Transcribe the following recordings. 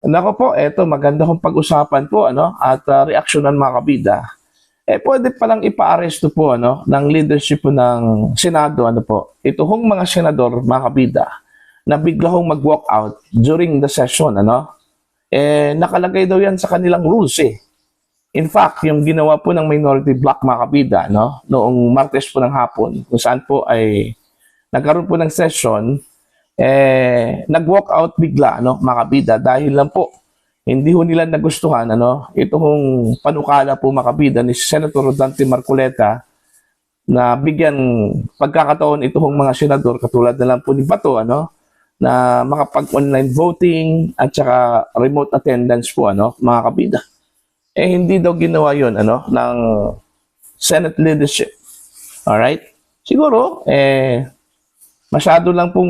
Nako po, eto maganda kong pag-usapan po at reaksyonan mga kabida. Pwede palang ipa-aresto po ng leadership po ng Senado po. Ito hong mga senador mga kabida na bigla hong mag-walk out during the session nakalagay daw yan sa kanilang rules eh. In fact, yung ginawa po ng minority bloc mga kabida noong Martes po ng hapon kung saan po ay nagkaroon po ng session nag-walk out bigla mga kabida dahil lang po hindi ho nila nagustuhan ito hong panukala po mga kabida ni Senator Rodante Marcoleta na bigyan pagkakataon ito hong mga senador katulad na lang po ni Bato na makapag-online voting at saka remote attendance po mga kabida. Hindi daw ginawa yun ng Senate leadership. Alright? Siguro masyado lang pong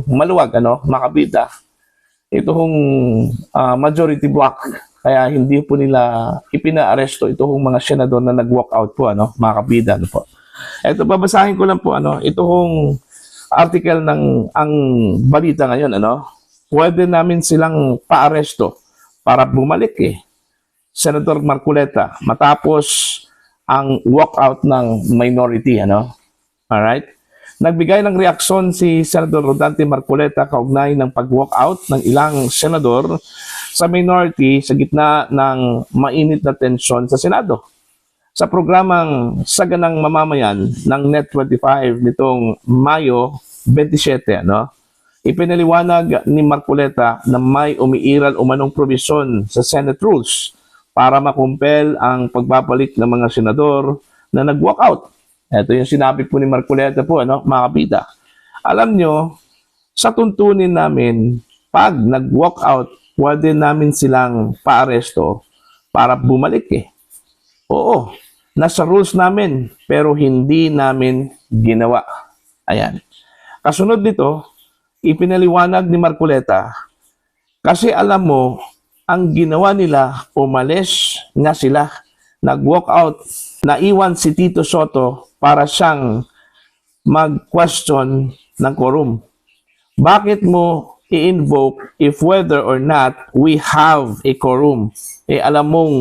maluwag mga kabida ito hong majority block kaya hindi po nila ipinaaresto ito hong mga senador na nag-walk out po mga kabida po. Ito babasahin ko lang po ito hong article ng ang balita ngayon pwede namin silang paaresto para bumalik Senator Marcoleta matapos ang walkout ng minority alright. Nagbigay ng reaksyon si Senator Rodante Marcoleta kaugnay ng pag-walkout ng ilang senador sa minority sa gitna ng mainit na tensyon sa Senado. Sa programang Saganang Mamamayan ng Net25 nitong Mayo 27, ipinaliwanag ni Marcoleta na may umiiral umanong probisyon sa Senate rules para makumpel ang pagbabalik ng mga senador na nag-walkout. Ito yung sinabi po ni Marcoleta po, mga kabida. Alam nyo, sa tuntunin namin, pag nag-walk out, pwede namin silang paaresto para bumalik Oo, nasa rules namin, pero hindi namin ginawa. Ayan. Kasunod nito, ipinaliwanag ni Marcoleta, kasi alam mo, ang ginawa nila, umalis nga sila, nag-walk out, naiwan si Tito Soto para siyang mag-question ng quorum. Bakit mo i-invoke if whether or not we have a quorum? Alam mong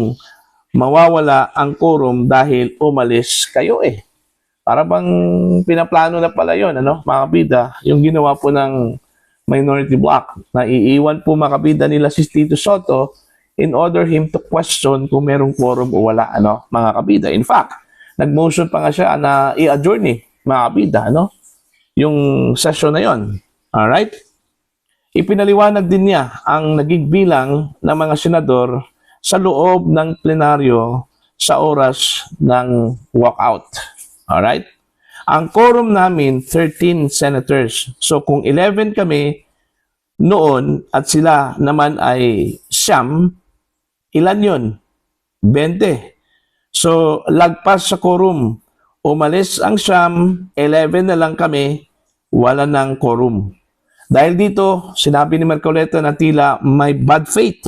mawawala ang quorum dahil umalis kayo Para bang pinaplano na pala yun, mga kabida, yung ginawa po ng minority bloc na iiwan po mga kabida nila si Tito Soto in order him to question kung merong quorum o wala, mga kabida. In fact, nag-motion pa nga siya na i-adjourn mga kabida, yung session na yon. Alright? Ipinaliwanag din niya ang naging bilang ng mga senador sa loob ng plenaryo sa oras ng walkout. Alright? Ang quorum namin, 13 senators. So kung 11 kami noon at sila naman ay siyam, ilan yun? 20. So, lagpas sa quorum. Umalis ang siyam, 11 na lang kami, wala ng quorum. Dahil dito, sinabi ni Marcoleta na tila may bad faith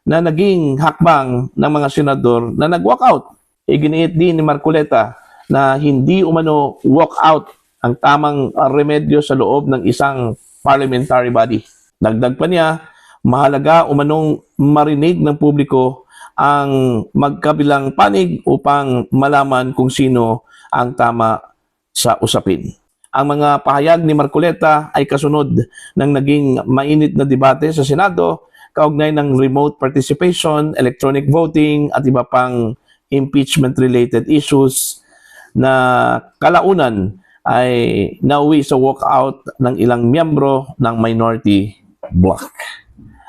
na naging hakbang ng mga senador na nag-walkout. Iginiit din ni Marcoleta na hindi walkout ang tamang remedyo sa loob ng isang parliamentary body. Dagdag pa niya, mahalaga marinig ng publiko ang magkabilang panig upang malaman kung sino ang tama sa usapin. Ang mga pahayag ni Marcoleta ay kasunod ng naging mainit na debate sa Senado kaugnay ng remote participation, electronic voting at iba pang impeachment-related issues na kalaunan ay nauwi sa walkout ng ilang miyembro ng minority bloc.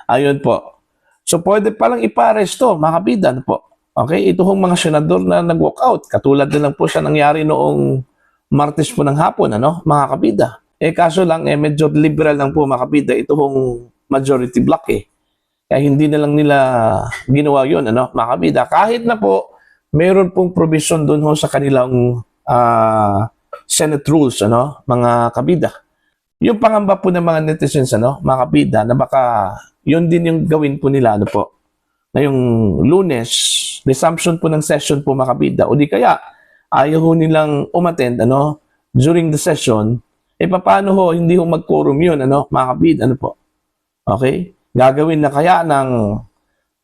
Ayun po. So, pwede palang ipa-aresto, mga kabida po. Okay? Ito hong mga senador na nag-walkout. Katulad na lang po siya nangyari noong Martes po ng hapon, mga kabida. Kaso lang, medyo liberal lang po, mga kabida. Ito hong majority block Kaya hindi na lang nila ginawa yun, mga kabida. Kahit na po, mayroon pong provision doon sa kanilang Senate rules, mga kabida. Yung pangamba po ng mga netizens, mga kabida, na baka yun din yung gawin po nila, ngayong Lunes, resumption po ng session po mga kabida, o di kaya ayaw nilang umattend during the session, paano hindi mag-quorum yun, mga kabida, Okay? Gagawin na kaya ng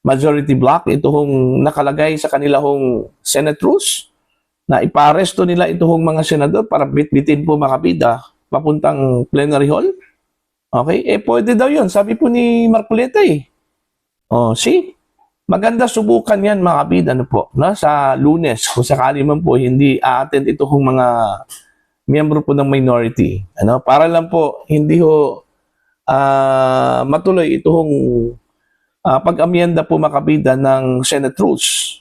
majority block ito hong nakalagay sa kanila hong Senate rules na iparesto nila ito hong mga senador para bitbitin po mga kabida papuntang plenary hall? Okay? Pwede daw yun. Sabi po ni Marcoleta eh. See? Maganda subukan yan mga kabida ano po, no? Sa Lunes, kung sakali man po hindi a-attend ito hong mga miyembro po ng minority. Ano? Para lang po hindi ho matuloy ito hong pag-amyenda po mga kabida ng Senate rules.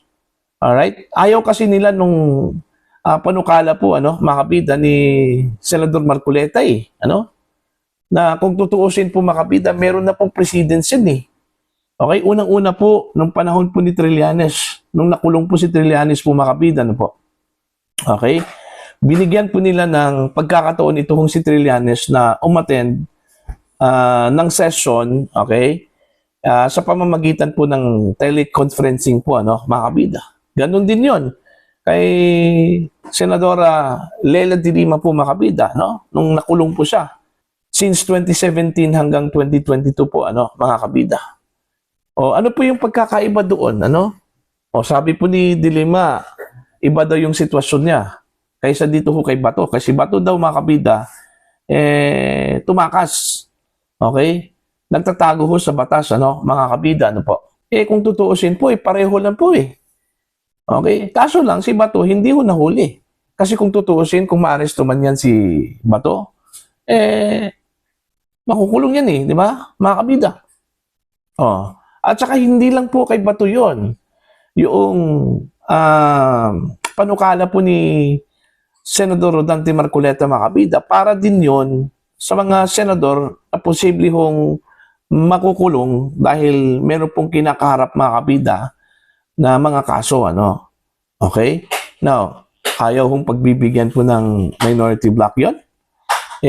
Alright? Ayaw kasi nila nung panukala po mga kabida ni Senador Marcoleta eh. Ano? Na kung tutuusin po mga kabida, meron na pong precedence yan eh. Okay, unang-una po, nung panahon po ni Trillanes, nung nakulong po si Trillanes po mga kabida, ano po? Okay, binigyan po nila ng pagkakataon itong si Trillanes na umattend ng session, okay, sa pamamagitan po ng teleconferencing po, mga kabida. Ganon din yon kay Senadora Lela de Lima po mga kabida, nung nakulong po siya. Since 2017 hanggang 2022 po, mga kabida. Ano po yung pagkakaiba doon, sabi po ni De Lima, iba daw yung sitwasyon niya kaysa dito ho kay Bato. Kasi Bato daw mga kabida, tumakas. Okay? Nagtatago ho sa batas, mga kabida, po. Kung tutuusin po, pareho lang po eh. Okay? Kaso lang, si Bato, hindi ho nahuli. Kasi kung tutuusin, kung maaresto man yan si Bato, makukulong yan eh, di ba? Mga kabida. At saka hindi lang po kay Bato yun. Yung panukala po ni Senador Rodante Marcoleta mga kabida, para din yon sa mga senador na posible hong makukulong dahil meron pong kinakaharap mga kabida na mga kaso. Okay? Now, ayaw hong pagbibigyan po ng minority block yon.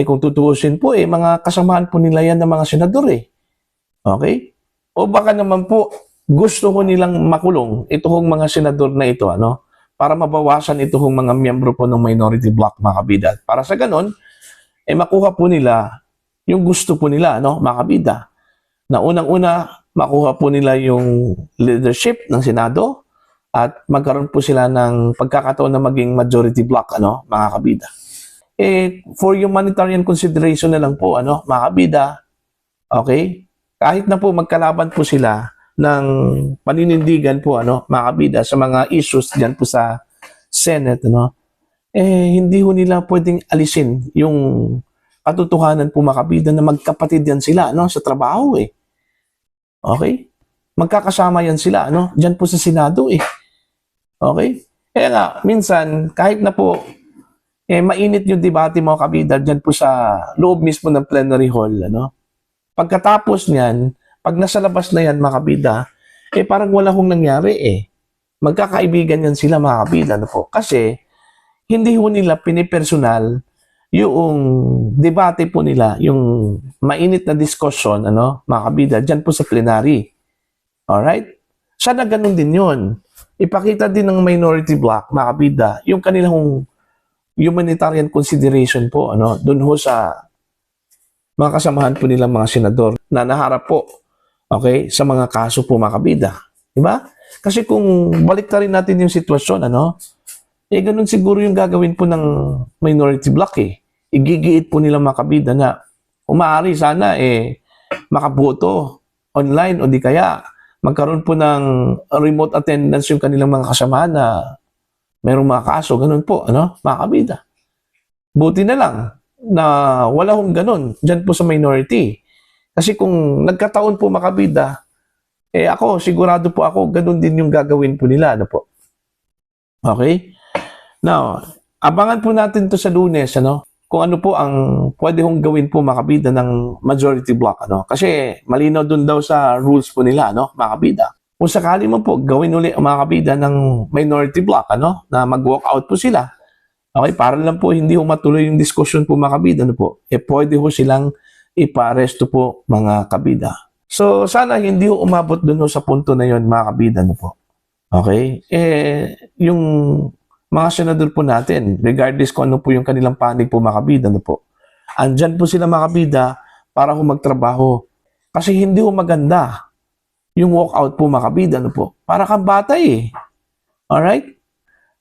Kung tutuusin po, mga kasamahan po nila yan ng mga senador eh. Okay? O baka naman po, gusto ko nilang makulong itong mga senador na ito, para mabawasan itong mga miyembro po ng minority block, mga kabida. Para sa ganon, makuha po nila yung gusto po nila, mga kabida. Na unang-una, makuha po nila yung leadership ng Senado at magkaroon po sila ng pagkakataon na maging majority block, mga kabida. For humanitarian consideration na lang po, mga kabida, okay? Kahit na po magkalaban po sila ng paninindigan po, mga kabida, sa mga issues diyan po sa Senate, hindi ho nila pwedeng alisin yung katotohanan po mga kabida na magkapatid yan sila, sa trabaho eh. Okay? Magkakasama yan sila, diyan po sa Senado eh. Okay? Kaya nga, minsan, kahit na po, mainit yung debate mga kabida diyan po sa loob mismo ng plenary hall, Pagkatapos niyan, pag nasa labas na yan, mga kabida, parang wala hong nangyari eh. Magkakaibigan yan sila, mga kabida, po. Kasi, hindi ho nila pinipersonal yung debate po nila, yung mainit na discussion, mga kabida, dyan po sa plenary. Alright? Sana ganun din yun. Ipakita din ng minority block, mga kabida, yung kanilang humanitarian consideration po, dun ho sa mga kasamahan po nilang mga senador na naharap po, okay, sa mga kaso po mga kabida. Diba? Kasi kung balik rin natin yung sitwasyon, ganun siguro yung gagawin po ng minority block eh. Igigiit po nila mga kabida na umaari sana makaboto online o di kaya magkaroon po ng remote attendance yung kanilang mga kasamahan na mayroong mga kaso, ganun po, mga kabida. Buti na lang na wala hong ganun dyan po sa minority. Kasi kung nagkataon po makabida, ako, sigurado po ako, ganun din yung gagawin po nila, po. Okay? Now, abangan po natin to sa Lunes, kung ano po ang pwede hong gawin po makabida ng majority block, Kasi malinaw dun daw sa rules po nila, makabida. Kung sakali mo po, gawin ulit ang makabida ng minority block, na mag-walk out po sila. Okay, para lang po hindi ho matuloy yung discussion po mga kabida, po. Pwede ho silang ipa-aresto po mga kabida. So, sana hindi ho umabot dun ho sa punto na yon mga kabida, po. Okay? Yung mga senador po natin, regardless kung ano po yung kanilang panig po mga kabida, po. Andyan po sila mga kabida para ho magtrabaho. Kasi hindi ho maganda yung walkout po mga kabida, ano po. Para kang bata eh. Alright?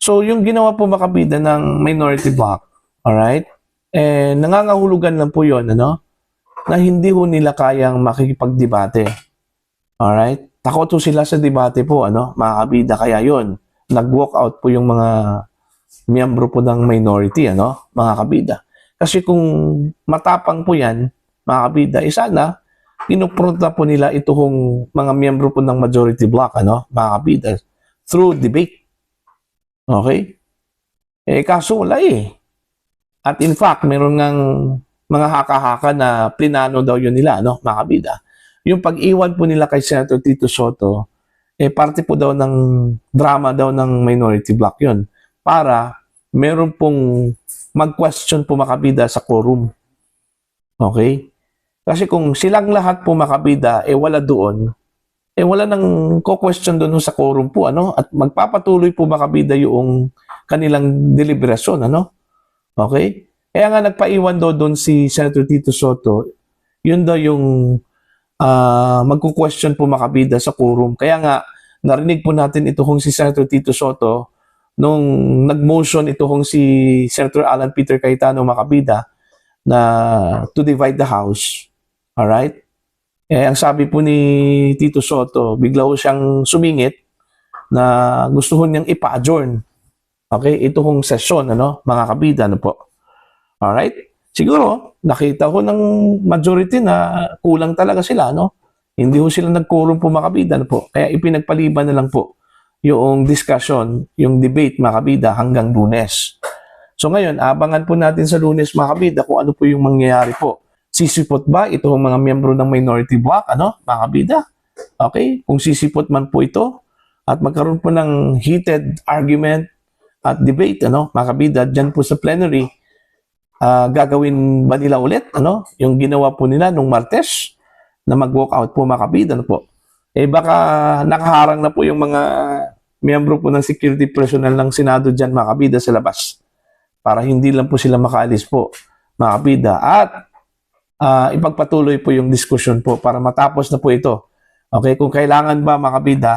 So, yung ginawa po mga kabida ng minority block, alright? Nangangahulugan lang po yon, ano? Na hindi ho nila kayang makikipagdebate. Alright? Takot ho sila sa debate po, ano? Mga kabida, kaya yon. Nag-walk out po yung mga miyembro po ng minority, ano? Mga kabida. Kasi kung matapang po yan, mga kabida, sana pinupronta po nila itong mga miyembro po ng majority block, ano? Mga kabida, through debate. Okay? Kaso wala eh. At in fact, meron ngang mga haka-haka na plinano daw yun nila, no, mga kabida. Yung pag-iwan po nila kay Senator Tito Soto, parte po daw ng drama daw ng minority block yun. Para meron pong mag-question po mga kabida sa quorum. Okay? Kasi kung silang lahat po mga kabida, wala doon, wala nang ko-question doon sa quorum po, ano? At magpapatuloy po mga kabida yung kanilang deliberasyon, ano? Okay? Kaya nga nagpaiwan daw doon si Senator Tito Soto, yun daw yung magku-question po mga kabida sa quorum. Kaya nga, narinig po natin ito kung si Senator Tito Soto, nung nag-motion ito kung si Senator Alan Peter Cayetano mga kabida, na to divide the House. Alright? Ang sabi po ni Tito Soto, bigla ko siyang sumingit na gusto ko niyang ipa-adjourn. Okay? Ito kong sesyon, ano? Mga kabida, ano po? Alright? Siguro, nakita ko ng majority na kulang talaga sila, no? Hindi ko sila nag-quorum po mga kabida, ano po? Kaya ipinagpaliban na lang po yung discussion, yung debate mga kabida hanggang Lunes. So ngayon, abangan po natin sa Lunes mga kabida kung ano po yung mangyayari po. Sisipot ba itong mga miyembro ng minority block, ano, mga kabida? Okay? Kung sisipot man po ito at magkaroon po ng heated argument at debate, ano, mga kabida, dyan po sa plenary, gagawin ba nila ulit, ano, yung ginawa po nila nung Martes na mag-walk out po mga kabida, ano po? Baka nakaharang na po yung mga miyembro po ng security personnel ng Senado dyan mga kabida sa labas para hindi lang po sila makaalis po mga kabida at ipagpatuloy po yung diskusyon po para matapos na po ito. Okay, kung kailangan ba mga kabida,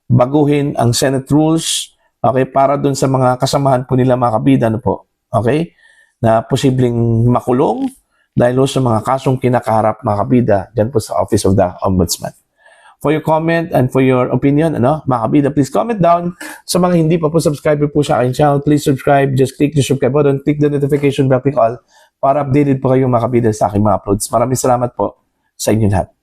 baguhin ang Senate rules, okay, para dun sa mga kasamahan po nila mga kabida, ano po, okay, na posibleng makulong dahil sa mga kasong kinakaharap mga kabida dyan po sa Office of the Ombudsman. For your comment and for your opinion, ano, mga kabida, please comment down. Sa mga hindi pa po subscriber po sa aking channel, please subscribe. Just click the subscribe button, click the notification bell, click all para updated po kayo mga kabida sa aking mga uploads. Maraming salamat po sa inyo lahat.